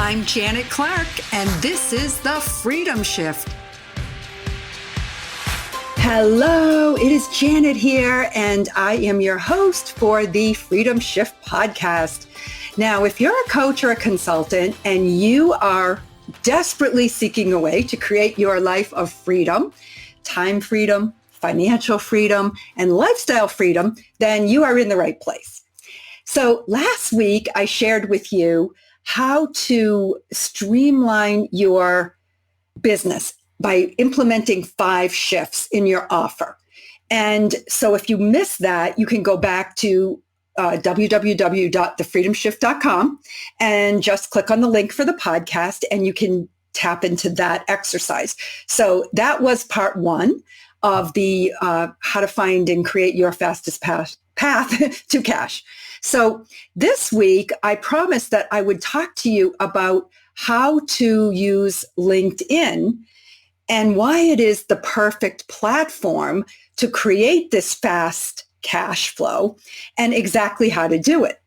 I'm Janet Clark, and this is The Freedom Shift. Hello, it is Janet here, and I am your host for the Freedom Shift podcast. Now, if you're a coach or a consultant and you are desperately seeking a way to create your life of freedom, time freedom, financial freedom, and lifestyle freedom, then you are in the right place. So last week, I shared with you how to streamline your business by implementing 5 shifts in your offer. And so if you missed that, you can go back to www.thefreedomshift.com and just click on the link for the podcast and you can tap into that exercise. So that was part 1 of the how to find and create your fastest path to cash. So this week, I promised that I would talk to you about how to use LinkedIn and why it is the perfect platform to create this fast cash flow and exactly how to do it.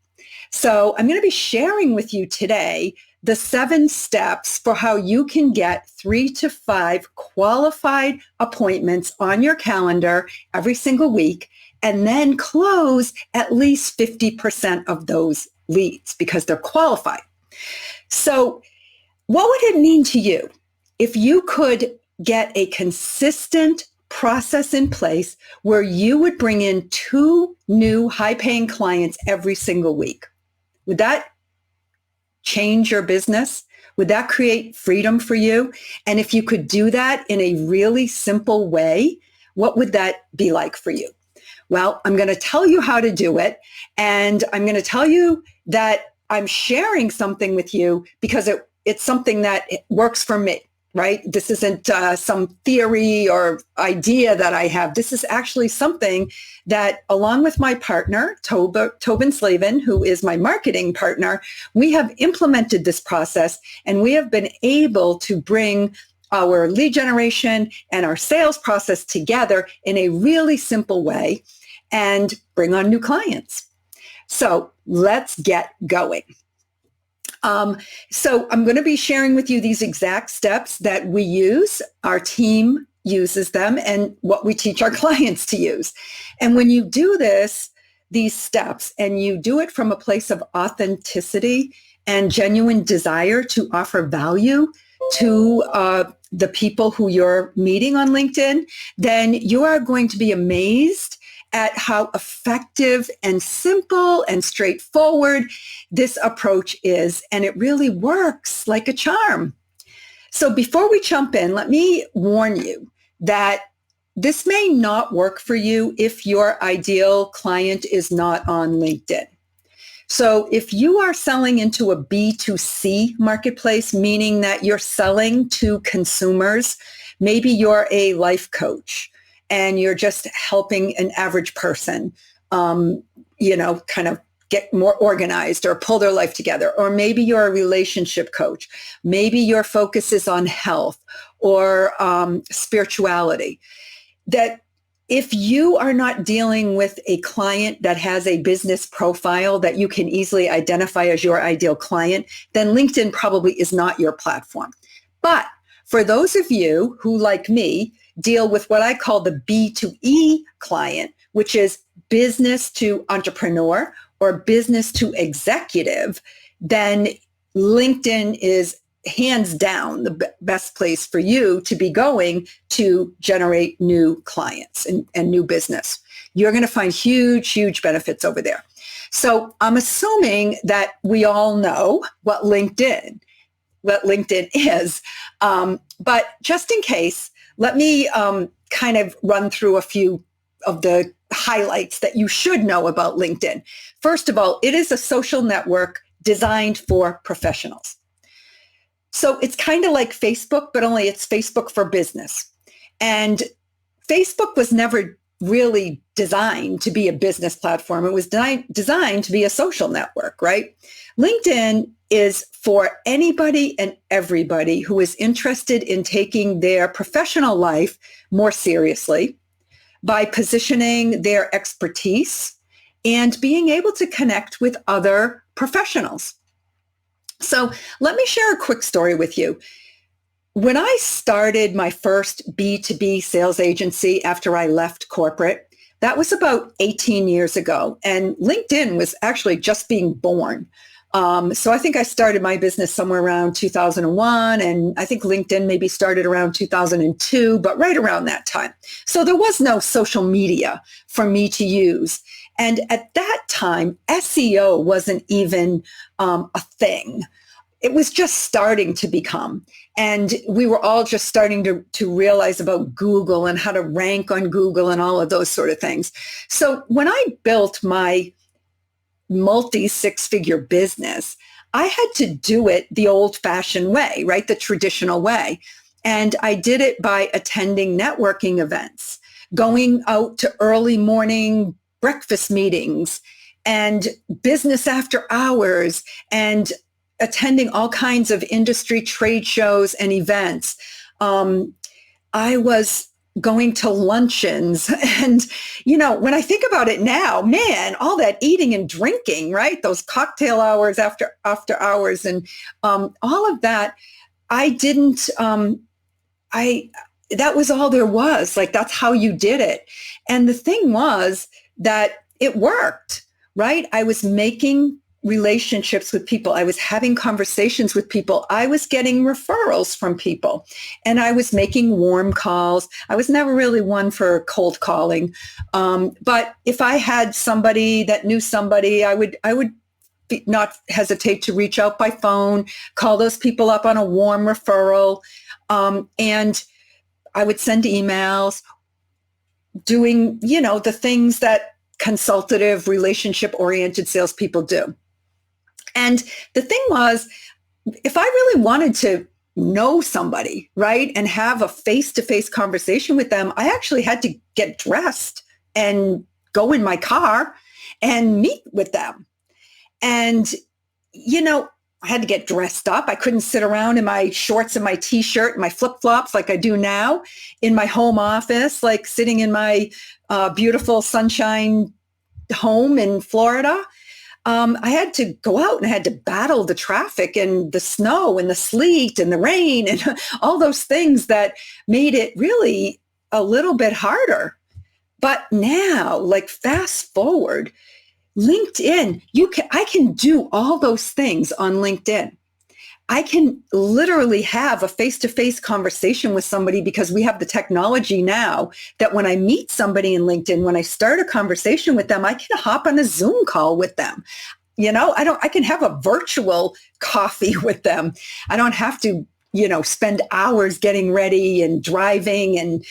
So I'm going to be sharing with you today the 7 steps for how you can get 3 to 5 qualified appointments on your calendar every single week and then close at least 50% of those leads because they're qualified. So what would it mean to you if you could get a consistent process in place where you would bring in 2 new high-paying clients every single week? Would that change your business? Would that create freedom for you? And if you could do that in a really simple way, what would that be like for you? Well, I'm going to tell you how to do it. And I'm going to tell you that I'm sharing something with you because it's something that works for me, right? This isn't some theory or idea that I have. This is actually something that, along with my partner, Tobin Slavin, who is my marketing partner, we have implemented this process and we have been able to bring our lead generation and our sales process together in a really simple way and bring on new clients. So let's get going. So I'm going to be sharing with you these exact steps that we use. Our team uses them and what we teach our clients to use. And when you do these steps, and you do it from a place of authenticity and genuine desire to offer value to the people who you're meeting on LinkedIn, then you are going to be amazed at how effective and simple and straightforward this approach is. And it really works like a charm. So before we jump in, let me warn you that this may not work for you if your ideal client is not on LinkedIn. So if you are selling into a B2C marketplace, meaning that you're selling to consumers, maybe you're a life coach, and you're just helping an average person, kind of get more organized or pull their life together. Or maybe you're a relationship coach. Maybe your focus is on health or spirituality. That if you are not dealing with a client that has a business profile that you can easily identify as your ideal client, then LinkedIn probably is not your platform. But for those of you who, like me, deal with what I call the B2E client, which is business to entrepreneur or business to executive, then LinkedIn is hands down the best place for you to be going to generate new clients and new business. You're going to find huge, huge benefits over there. So I'm assuming that we all know what LinkedIn is. But just in case, let me kind of run through a few of the highlights that you should know about LinkedIn. First of all, it is a social network designed for professionals. So it's kind of like Facebook, but only it's Facebook for business. And Facebook was never really designed to be a business platform. It was designed to be a social network, right? LinkedIn is for anybody and everybody who is interested in taking their professional life more seriously by positioning their expertise and being able to connect with other professionals. So let me share a quick story with you. When I started my first B2B sales agency after I left corporate, that was about 18 years ago. And LinkedIn was actually just being born. So I think I started my business somewhere around 2001. And I think LinkedIn maybe started around 2002, but right around that time. So there was no social media for me to use. And at that time, SEO wasn't even a thing. It was just starting to become. And we were all just starting to realize about Google and how to rank on Google and all of those sort of things. So when I built my multi-six-figure business, I had to do it the old-fashioned way, right? The traditional way. And I did it by attending networking events, going out to early morning breakfast meetings and business after hours, and attending all kinds of industry trade shows and events. I was going to luncheons. And, when I think about it now, man, all that eating and drinking, right? Those cocktail hours after hours and all of that, I didn't, that was all there was. Like, that's how you did it. And the thing was that it worked, right? I was making relationships with people. I was having conversations with people. I was getting referrals from people, and I was making warm calls. I was never really one for cold calling. But if I had somebody that knew somebody, I would not hesitate to reach out by phone, call those people up on a warm referral. And I would send emails doing, the things that consultative, relationship-oriented salespeople do. And the thing was, if I really wanted to know somebody, right, and have a face-to-face conversation with them, I actually had to get dressed and go in my car and meet with them. And, I had to get dressed up. I couldn't sit around in my shorts and my t-shirt and my flip-flops like I do now in my home office, like sitting in my beautiful sunshine home in Florida. I had to go out and I had to battle the traffic and the snow and the sleet and the rain and all those things that made it really a little bit harder. But now, like, fast forward, LinkedIn, I can do all those things on LinkedIn. I can literally have a face-to-face conversation with somebody because we have the technology now that when I meet somebody in LinkedIn, when I start a conversation with them, I can hop on a Zoom call with them. I can have a virtual coffee with them. I don't have to, spend hours getting ready and driving. And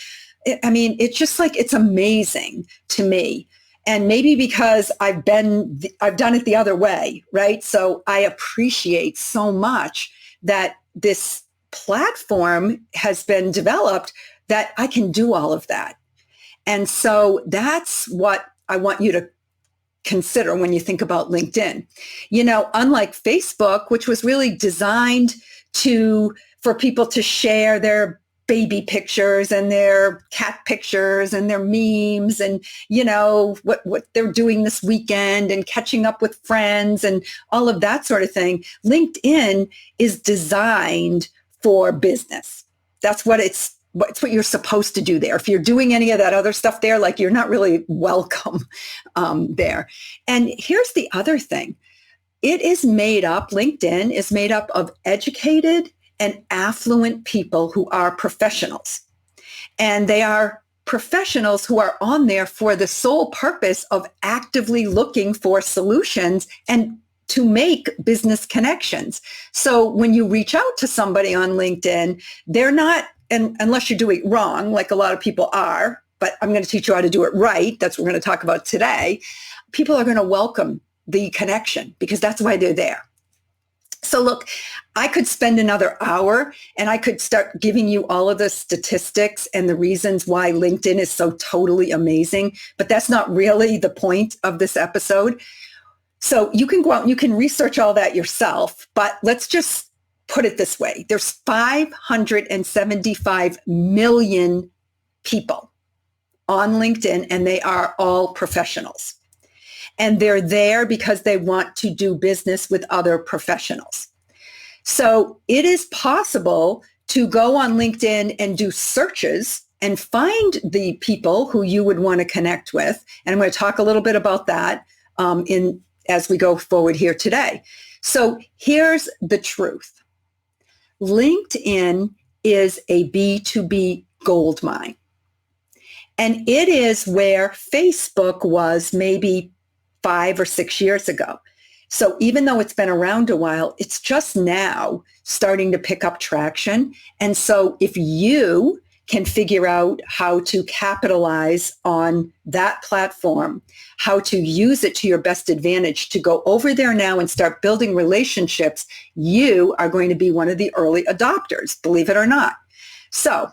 it's just like, it's amazing to me. And maybe because I've done it the other way, right? So I appreciate so much that this platform has been developed that I can do all of that. And so that's what I want you to consider when you think about LinkedIn. Unlike Facebook, which was really designed for people to share their baby pictures and their cat pictures and their memes and, what they're doing this weekend and catching up with friends and all of that sort of thing. LinkedIn is designed for business. That's what it's what you're supposed to do there. If you're doing any of that other stuff there, like, you're not really welcome there. And here's the other thing. LinkedIn is made up of educated and affluent people who are professionals. And they are professionals who are on there for the sole purpose of actively looking for solutions and to make business connections. So when you reach out to somebody on LinkedIn, they're not, and unless you're doing it wrong, like a lot of people are, but I'm going to teach you how to do it right. That's what we're going to talk about today. People are going to welcome the connection because that's why they're there. So look, I could spend another hour and I could start giving you all of the statistics and the reasons why LinkedIn is so totally amazing, but that's not really the point of this episode. So you can go out and you can research all that yourself, but let's just put it this way. There's 575 million people on LinkedIn, and they are all professionals. And they're there because they want to do business with other professionals. So it is possible to go on LinkedIn and do searches and find the people who you would want to connect with. And I'm going to talk a little bit about that as we go forward here today. So here's the truth. LinkedIn is a B2B gold mine. And it is where Facebook was maybe 5 or 6 years ago. So even though it's been around a while, it's just now starting to pick up traction. And so if you can figure out how to capitalize on that platform, how to use it to your best advantage to go over there now and start building relationships, you are going to be one of the early adopters, believe it or not. So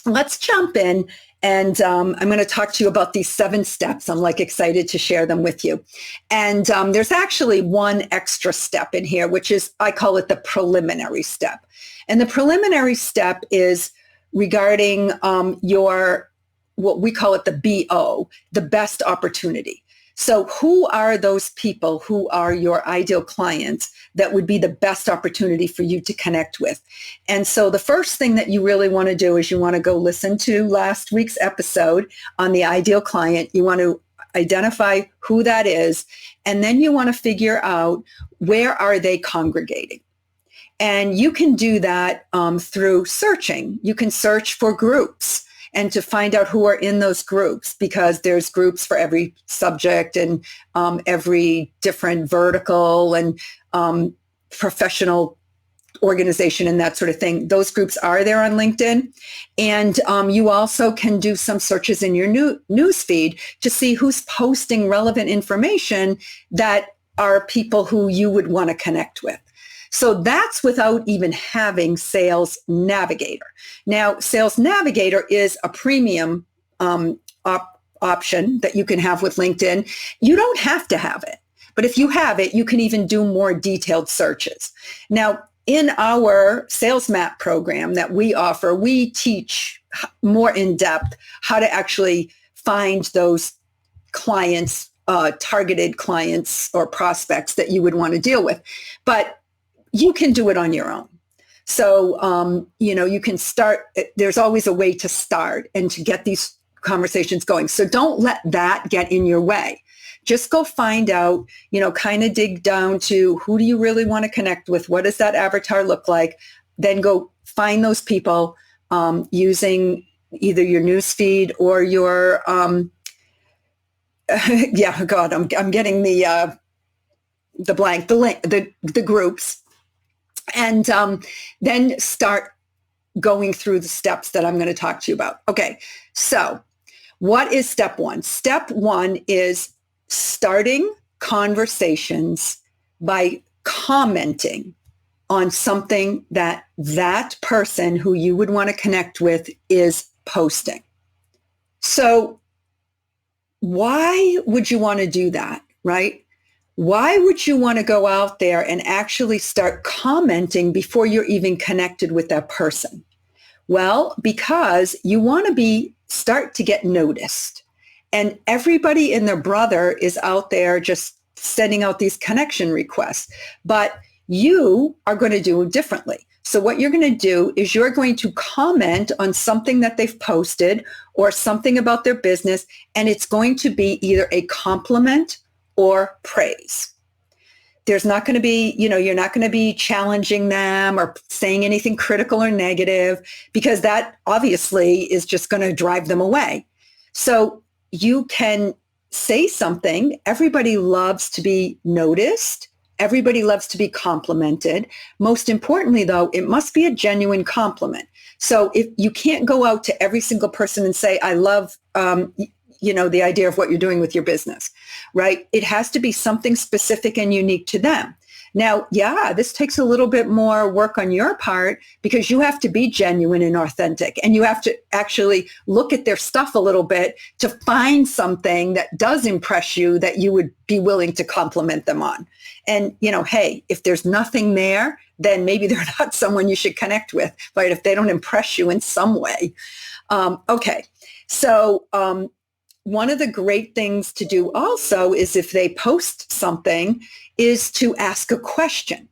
let's jump in. And I'm going to talk to you about these 7 steps. I'm excited to share them with you. And there's actually one extra step in here, which is, I call it the preliminary step. And the preliminary step is regarding what we call it the BO, the best opportunity. So who are those people who are your ideal clients that would be the best opportunity for you to connect with? And so the first thing that you really want to do is you want to go listen to last week's episode on the ideal client. You want to identify who that is, and then you want to figure out where are they congregating. And you can do that through searching. You can search for groups and to find out who are in those groups, because there's groups for every subject and every different vertical and professional organization and that sort of thing. Those groups are there on LinkedIn. And you also can do some searches in your news feed to see who's posting relevant information that are people who you would want to connect with. So that's without even having Sales Navigator. Now, Sales Navigator is a premium option that you can have with LinkedIn. You don't have to have it, but if you have it, you can even do more detailed searches. Now, in our Sales Map program that we offer, we teach more in depth how to actually find those clients, targeted clients or prospects that you would want to deal with. But you can do it on your own. So, you can start, there's always a way to start and to get these conversations going. So don't let that get in your way. Just go find out, kind of dig down to who do you really want to connect with? What does that avatar look like? Then go find those people using either your news feed or your, I'm getting the blank, the link, the groups. And then start going through the steps that I'm going to talk to you about. Okay, so what is step 1? Step 1 is starting conversations by commenting on something that person who you would want to connect with is posting. So why would you want to do that, right? Why would you want to go out there and actually start commenting before you're even connected with that person? Well, because you want to start to get noticed. And everybody and their brother is out there just sending out these connection requests. But you are going to do it differently. So what you're going to do is you're going to comment on something that they've posted or something about their business, and it's going to be either a compliment or praise. There's not going to be, you're not going to be challenging them or saying anything critical or negative, because that obviously is just going to drive them away. So you can say something. Everybody loves to be noticed. Everybody loves to be complimented. Most importantly, though, it must be a genuine compliment. So if you can't go out to every single person and say, I love, the idea of what you're doing with your business, right? It has to be something specific and unique to them. Now, this takes a little bit more work on your part, because you have to be genuine and authentic, and you have to actually look at their stuff a little bit to find something that does impress you that you would be willing to compliment them on. And, hey, if there's nothing there, then maybe they're not someone you should connect with, right? If they don't impress you in some way. Okay. So, one of the great things to do also is if they post something is to ask a question.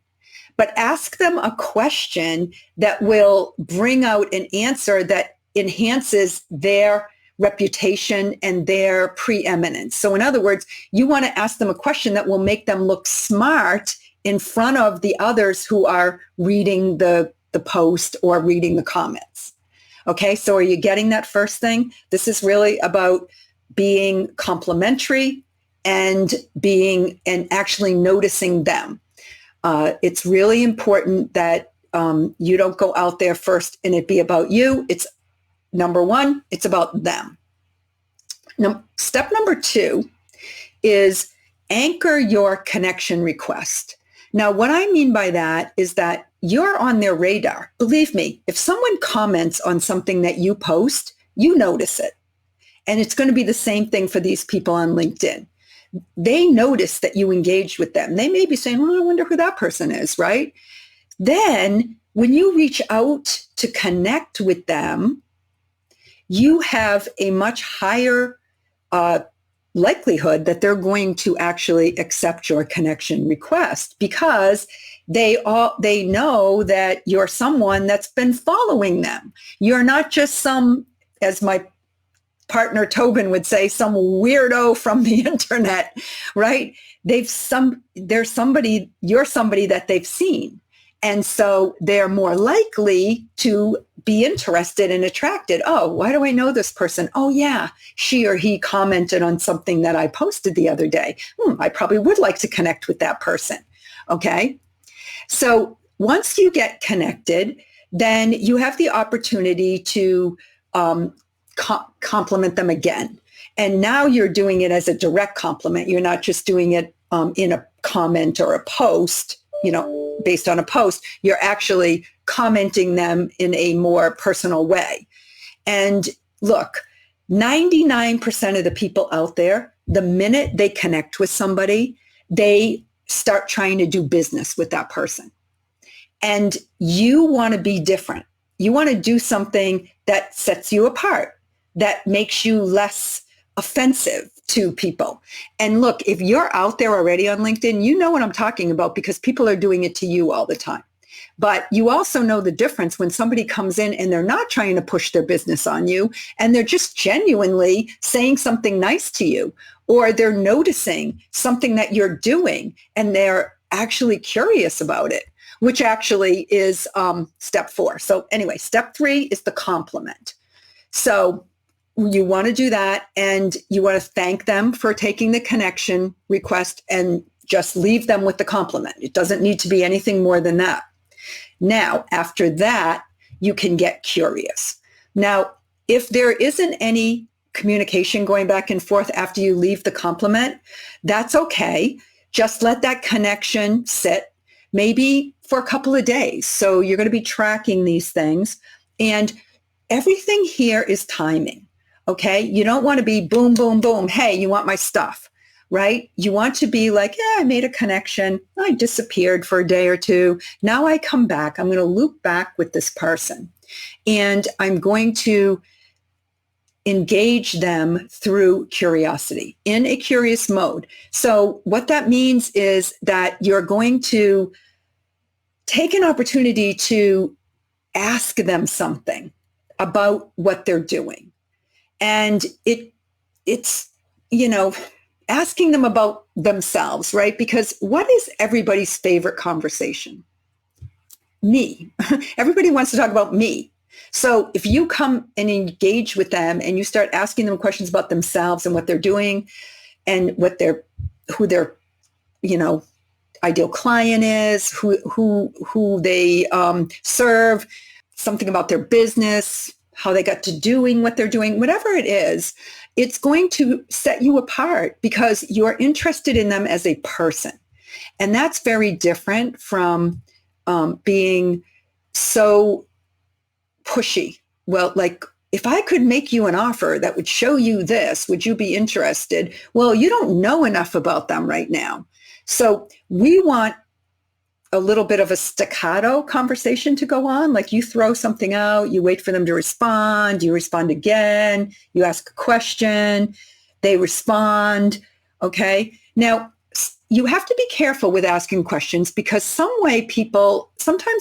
but ask them a question that will bring out an answer that enhances their reputation and their preeminence. So in other words, you want to ask them a question that will make them look smart in front of the others who are reading the post or reading the comments. Okay, so are you getting that first thing? This is really about being complimentary and actually noticing them. It's really important that you don't go out there first and it be about you. It's number one, it's about them. Now, step number 2 is anchor your connection request. Now, what I mean by that is that you're on their radar. Believe me, if someone comments on something that you post, you notice it. And it's going to be the same thing for these people on LinkedIn. They notice that you engaged with them. They may be saying, well, I wonder who that person is, right? Then when you reach out to connect with them, you have a much higher likelihood that they're going to actually accept your connection request because they know that you're someone that's been following them. You're not just some, as my partner Tobin would say, some weirdo from the internet, right? You're somebody that they've seen. And so they're more likely to be interested and attracted. Oh, why do I know this person? Oh, yeah, she or he commented on something that I posted the other day. I probably would like to connect with that person. Okay. So once you get connected, then you have the opportunity to compliment them again. And now you're doing it as a direct compliment. You're not just doing it in a comment or a post, based on a post. You're actually commenting them in a more personal way. And look, 99% of the people out there, the minute they connect with somebody, they start trying to do business with that person. And you want to be different. You want to do something that sets you apart, that makes you less offensive to people. And look, if you're out there already on LinkedIn, you know what I'm talking about because people are doing it to you all the time. But you also know the difference when somebody comes in and they're not trying to push their business on you and they're just genuinely saying something nice to you, or they're noticing something that you're doing and they're actually curious about it, which actually is step 4. So anyway, step 3 is the compliment. So you want to do that and you want to thank them for taking the connection request and just leave them with the compliment. It doesn't need to be anything more than that. Now, after that, you can get curious. Now, if there isn't any communication going back and forth after you leave the compliment, that's okay. Just let that connection sit maybe for a couple of days. So you're going to be tracking these things. And everything here is timing. Okay. You don't want to be boom, boom, boom. Hey, you want my stuff, right? You want to be like, yeah, I made a connection. I disappeared for a day or two. Now I come back. I'm going to loop back with this person and I'm going to engage them through curiosity in a curious mode. So what that means is that you're going to take an opportunity to ask them something about what they're doing. And it's, asking them about themselves, right? Because what is everybody's favorite conversation? Me. Everybody wants to talk about me. So if you come and engage with them and you start asking them questions about themselves and what they're doing and who their, ideal client is, who they serve, something about their business, how they got to doing what they're doing, whatever it is, it's going to set you apart because you're interested in them as a person. And that's very different from being so pushy. Well, like, if I could make you an offer that would show you this, would you be interested? Well, you don't know enough about them right now. So we want a little bit of a staccato conversation to go on. Like you throw something out, you wait for them to respond, you respond again, you ask a question, they respond. Okay. Now, you have to be careful with asking questions because sometimes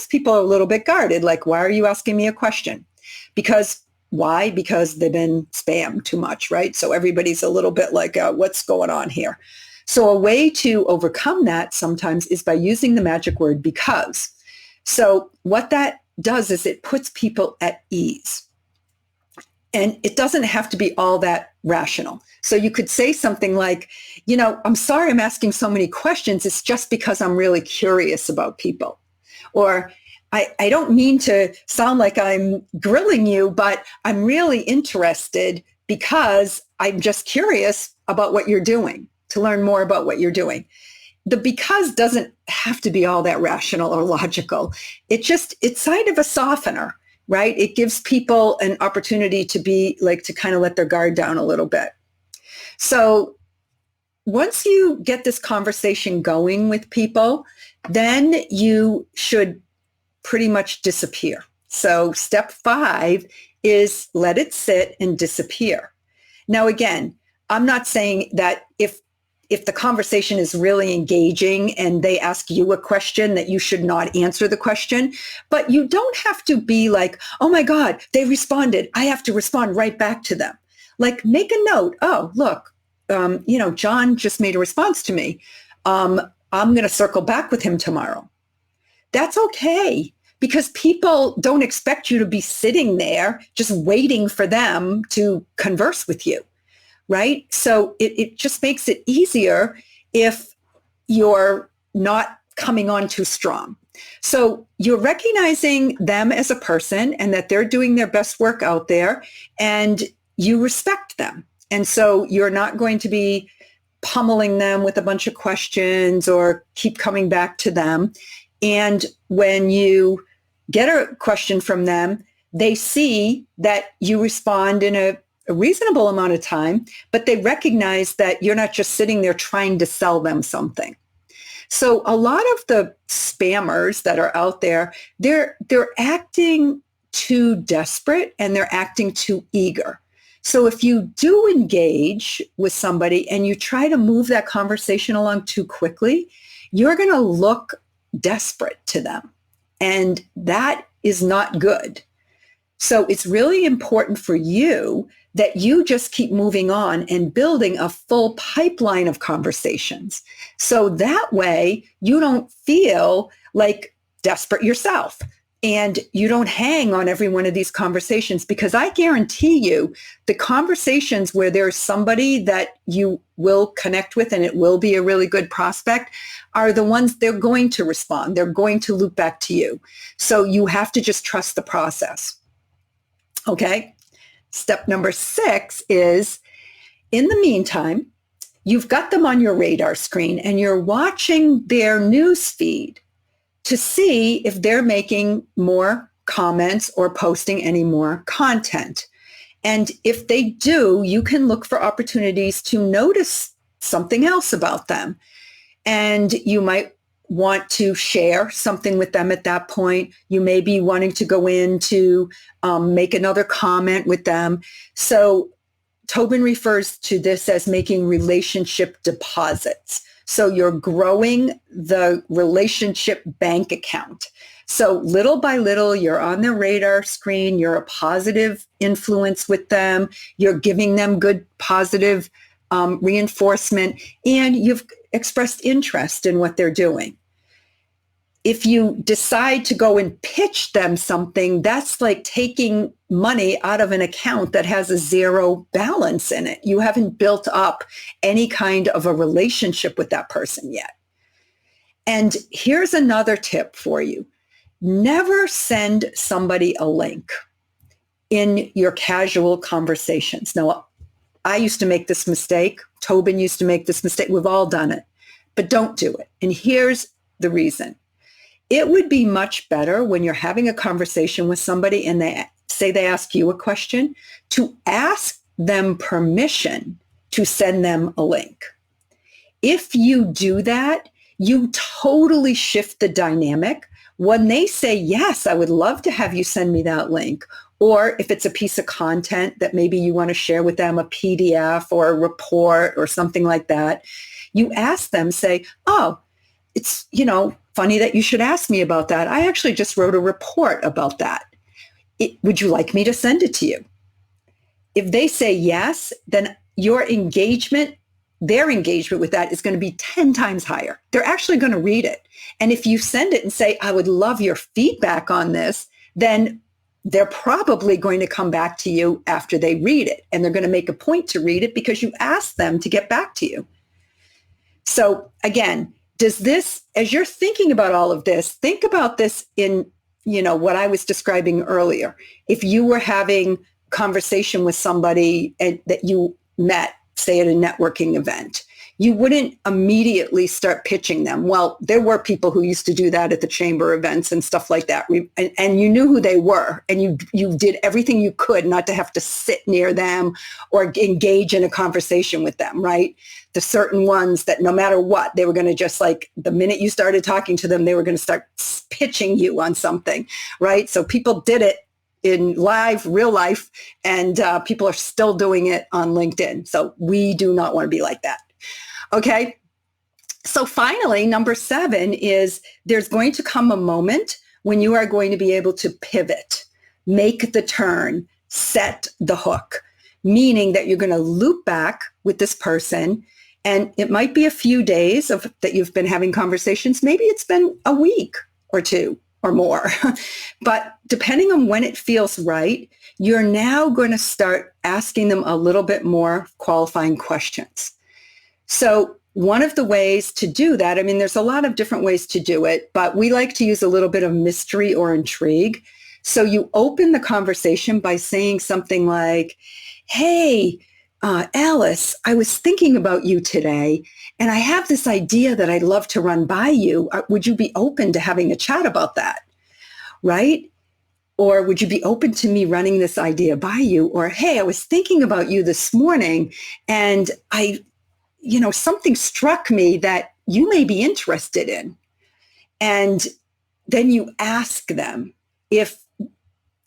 people are a little bit guarded. Like, why are you asking me a question? Why? Because they've been spammed too much, right? So everybody's a little bit like, what's going on here? So a way to overcome that sometimes is by using the magic word because. So what that does is it puts people at ease. And it doesn't have to be all that rational. So you could say something like, I'm sorry I'm asking so many questions. It's just because I'm really curious about people. Or I don't mean to sound like I'm grilling you, but I'm really interested because I'm just curious about what you're doing, to learn more about what you're doing. The because doesn't have to be all that rational or logical. It's kind of a softener, right? It gives people an opportunity to kind of let their guard down a little bit. So once you get this conversation going with people, then you should pretty much disappear. So step 5 is let it sit and disappear. Now, again, I'm not saying that if the conversation is really engaging and they ask you a question that you should not answer the question, but you don't have to be like, oh my God, they responded. I have to respond right back to them. Like make a note. Oh, look, John just made a response to me. I'm going to circle back with him tomorrow. That's okay because people don't expect you to be sitting there just waiting for them to converse with you. Right? So it just makes it easier if you're not coming on too strong. So you're recognizing them as a person and that they're doing their best work out there and you respect them. And so you're not going to be pummeling them with a bunch of questions or keep coming back to them. And when you get a question from them, they see that you respond in a reasonable amount of time, but they recognize that you're not just sitting there trying to sell them something. So a lot of the spammers that are out there, they're acting too desperate and they're acting too eager. So if you do engage with somebody and you try to move that conversation along too quickly, you're going to look desperate to them. And that is not good. So it's really important for you that you just keep moving on and building a full pipeline of conversations. So that way you don't feel like desperate yourself and you don't hang on every one of these conversations because I guarantee you the conversations where there's somebody that you will connect with and it will be a really good prospect are the ones they're going to respond. They're going to loop back to you. So you have to just trust the process. Okay. Step number 6 is, in the meantime, you've got them on your radar screen and you're watching their news feed to see if they're making more comments or posting any more content. And if they do, you can look for opportunities to notice something else about them. And you might want to share something with them at that point. You may be wanting to go in to make another comment with them. So Tobin refers to this as making relationship deposits. So you're growing the relationship bank account. So little by little, you're on their radar screen. You're a positive influence with them. You're giving them good positive reinforcement, and you've expressed interest in what they're doing. If you decide to go and pitch them something, that's like taking money out of an account that has a zero balance in it. You haven't built up any kind of a relationship with that person yet. And here's another tip for you. Never send somebody a link in your casual conversations. Now, I used to make this mistake. Tobin used to make this mistake. We've all done it, but don't do it. And here's the reason. It would be much better when you're having a conversation with somebody and they ask you a question, to ask them permission to send them a link. If you do that, you totally shift the dynamic. When they say, yes, I would love to have you send me that link, or if it's a piece of content that maybe you want to share with them, a PDF or a report or something like that, You ask them, say, oh, it's, funny that you should ask me about that. I actually just wrote a report about that. Would you like me to send it to you? If they say yes, then their engagement with that is going to be 10 times higher. They're actually going to read it. And if you send it and say, I would love your feedback on this, then they're probably going to come back to you after they read it. And they're going to make a point to read it because you asked them to get back to you. So again, as you're thinking about all of this, think about this in, what I was describing earlier. If you were having conversation with somebody that you met, say at a networking event, you wouldn't immediately start pitching them. Well, there were people who used to do that at the chamber events and stuff like that. And you knew who they were, and you did everything you could not to have to sit near them or engage in a conversation with them, right? The certain ones that no matter what, they were going to just like, the minute you started talking to them, they were going to start pitching you on something, right? So people did it in real life, and people are still doing it on LinkedIn. So we do not want to be like that. Okay. So finally, number 7 is there's going to come a moment when you are going to be able to pivot, make the turn, set the hook, meaning that you're going to loop back with this person. And it might be a few days that you've been having conversations. Maybe it's been a week or 2 or more. But depending on when it feels right, you're now going to start asking them a little bit more qualifying questions. So one of the ways to do that, there's a lot of different ways to do it, but we like to use a little bit of mystery or intrigue. So you open the conversation by saying something like, hey, Alice, I was thinking about you today, and I have this idea that I'd love to run by you. Would you be open to having a chat about that? Right? Or would you be open to me running this idea by you? Or, hey, I was thinking about you this morning, and something struck me that you may be interested in. And then you ask them if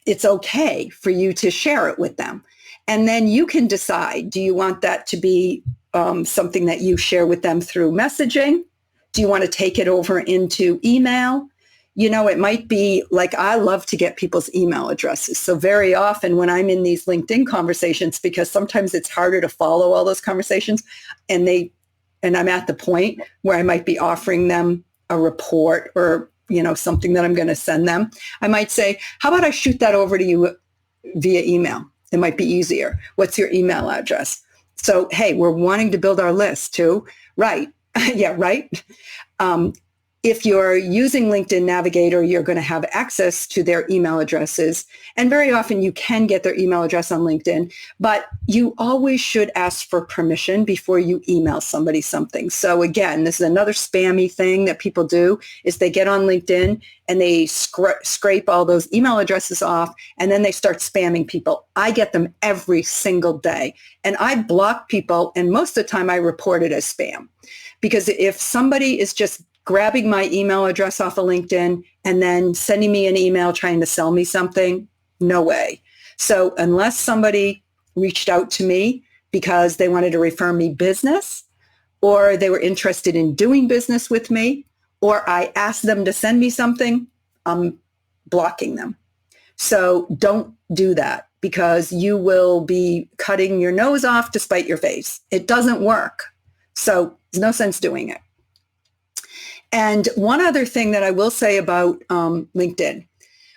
it's okay for you to share it with them. And then you can decide, do you want that to be something that you share with them through messaging? Do you want to take it over into email? It might be like, I love to get people's email addresses. So very often when I'm in these LinkedIn conversations, because sometimes it's harder to follow all those conversations, and I'm at the point where I might be offering them a report or, something that I'm going to send them. I might say, how about I shoot that over to you via email? It might be easier. What's your email address? So, hey, we're wanting to build our list too. Right. Yeah, right. If you're using LinkedIn Navigator, you're going to have access to their email addresses. And very often you can get their email address on LinkedIn, but you always should ask for permission before you email somebody something. So again, this is another spammy thing that people do, is they get on LinkedIn and they scrape all those email addresses off, and then they start spamming people. I get them every single day, and I block people, and most of the time I report it as spam. Because if somebody is just grabbing my email address off of LinkedIn and then sending me an email trying to sell me something, no way. So unless somebody reached out to me because they wanted to refer me business, or they were interested in doing business with me, or I asked them to send me something, I'm blocking them. So don't do that, because you will be cutting your nose off to spite your face. It doesn't work. So there's no sense doing it. And one other thing that I will say about LinkedIn,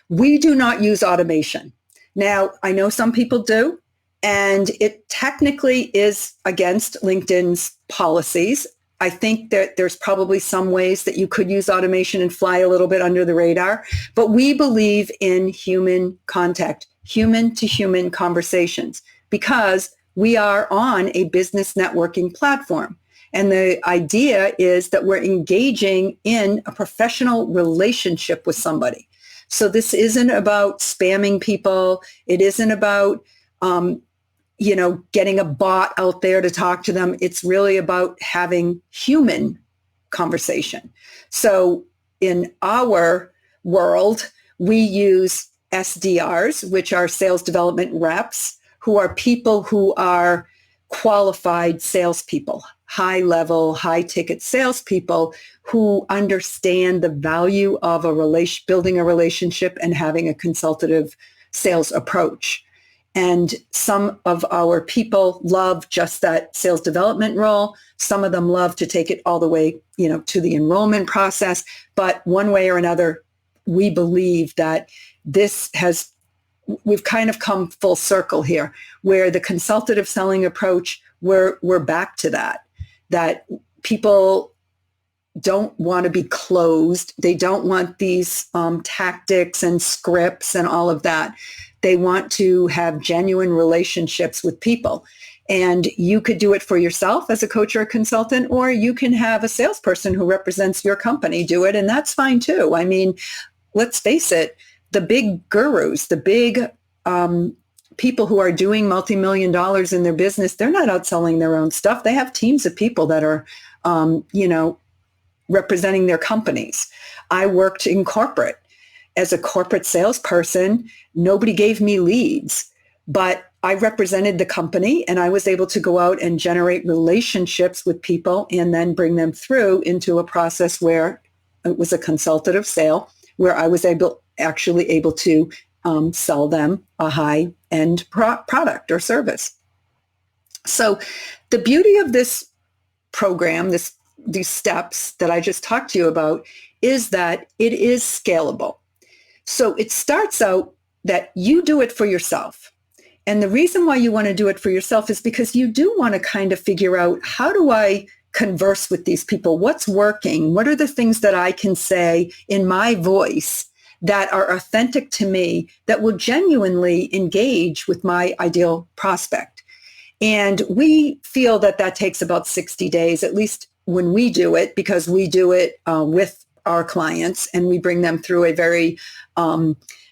we do not use automation. Now, I know some people do, and it technically is against LinkedIn's policies. I think that there's probably some ways that you could use automation and fly a little bit under the radar, but we believe in human contact, human to human conversations, because we are on a business networking platform. And the idea is that we're engaging in a professional relationship with somebody. So this isn't about spamming people. It isn't about, getting a bot out there to talk to them. It's really about having human conversation. So in our world, we use SDRs, which are sales development reps, who are people who are qualified salespeople, high level, high ticket salespeople who understand the value of building a relationship and having a consultative sales approach. And some of our people love just that sales development role. Some of them love to take it all the way, to the enrollment process. But one way or another, we believe that we've kind of come full circle here, where the consultative selling approach, we're back to that people don't want to be closed. They don't want these tactics and scripts and all of that. They want to have genuine relationships with people. And you could do it for yourself as a coach or a consultant, or you can have a salesperson who represents your company do it. And that's fine too. I mean, let's face it, the big gurus, the big people who are doing multi-million dollars in their business, they're not out selling their own stuff. They have teams of people that are, representing their companies. I worked in corporate. As a corporate salesperson, nobody gave me leads, but I represented the company and I was able to go out and generate relationships with people and then bring them through into a process where it was a consultative sale, where I was actually able to sell them a high-end product or service. So the beauty of this program, these steps that I just talked to you about, is that it is scalable. So it starts out that you do it for yourself. And the reason why you want to do it for yourself is because you do want to kind of figure out, how do I converse with these people? What's working? What are the things that I can say in my voice that are authentic to me, that will genuinely engage with my ideal prospect? And we feel that takes about 60 days, at least when we do it, because we do it with our clients and we bring them through a very,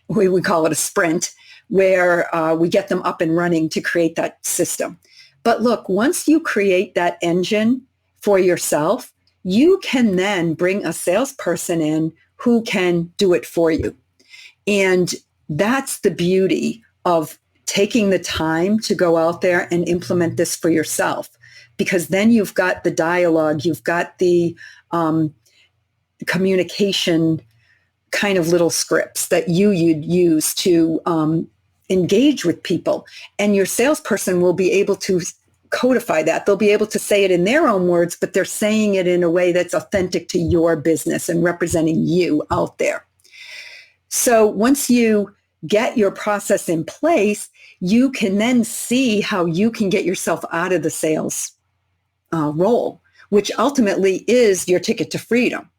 we call it a sprint, where we get them up and running to create that system. But look, once you create that engine for yourself, you can then bring a salesperson in who can do it for you. And that's the beauty of taking the time to go out there and implement this for yourself, because then you've got the dialogue, you've got the communication kind of little scripts that you'd use to engage with people. And your salesperson will be able to codify that. They'll be able to say it in their own words, but they're saying it in a way that's authentic to your business and representing you out there. So once you get your process in place, you can then see how you can get yourself out of the sales role, which ultimately is your ticket to freedom.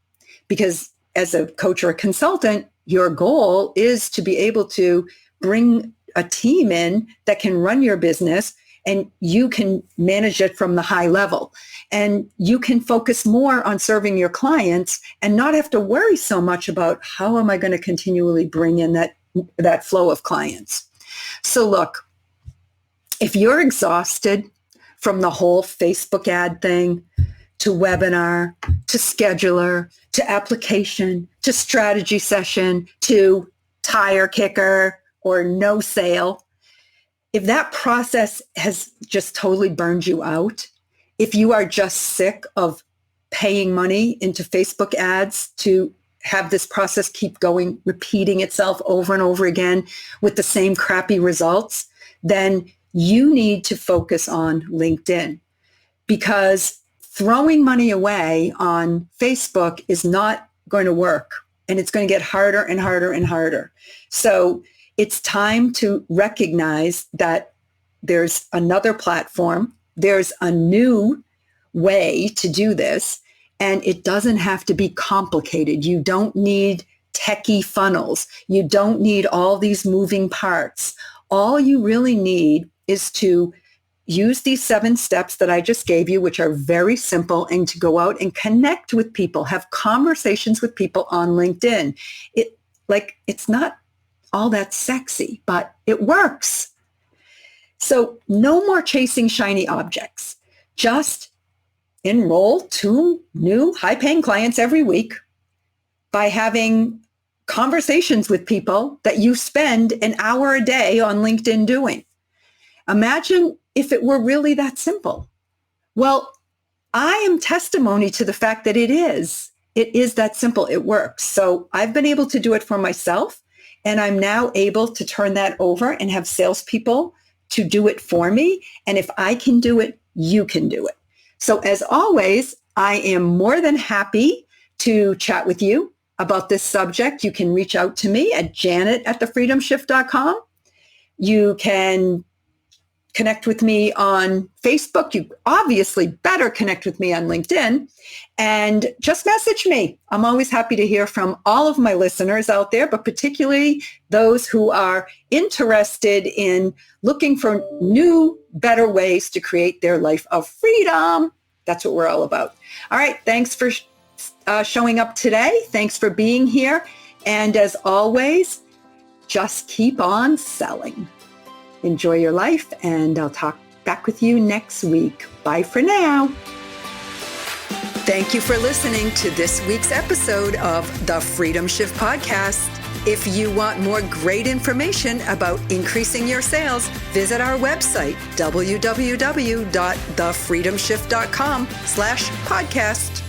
Because as a coach or a consultant, your goal is to be able to bring a team in that can run your business, and you can manage it from the high level. And you can focus more on serving your clients and not have to worry so much about, how am I going to continually bring in that flow of clients? So look, if you're exhausted from the whole Facebook ad thing, to webinar, to scheduler, to application, to strategy session, to tire kicker or no sale, if that process has just totally burned you out, if you are just sick of paying money into Facebook ads to have this process keep going, repeating itself over and over again with the same crappy results, then you need to focus on LinkedIn, because throwing money away on Facebook is not going to work, and it's going to get harder and harder and harder. So it's time to recognize that there's another platform, there's a new way to do this, and it doesn't have to be complicated. You don't need techie funnels. You don't need all these moving parts. All you really need is to use these 7 steps that I just gave you, which are very simple, and to go out and connect with people, have conversations with people on LinkedIn. It's not all that sexy, but it works. So no more chasing shiny objects. Just enroll 2 new high-paying clients every week by having conversations with people that you spend an hour a day on LinkedIn doing. Imagine if it were really that simple. Well, I am testimony to the fact that it is that simple. It works. So I've been able to do it for myself, and I'm now able to turn that over and have salespeople to do it for me. And if I can do it, you can do it. So as always, I am more than happy to chat with you about this subject. You can reach out to me at janet@thefreedomshift.com. You can connect with me on Facebook. You obviously better connect with me on LinkedIn, and just message me. I'm always happy to hear from all of my listeners out there, but particularly those who are interested in looking for new, better ways to create their life of freedom. That's what we're all about. All right. Thanks for showing up today. Thanks for being here. And as always, just keep on selling. Enjoy your life, and I'll talk back with you next week. Bye for now. Thank you for listening to this week's episode of the Freedom Shift Podcast. If you want more great information about increasing your sales, visit our website, www.thefreedomshift.com/podcast.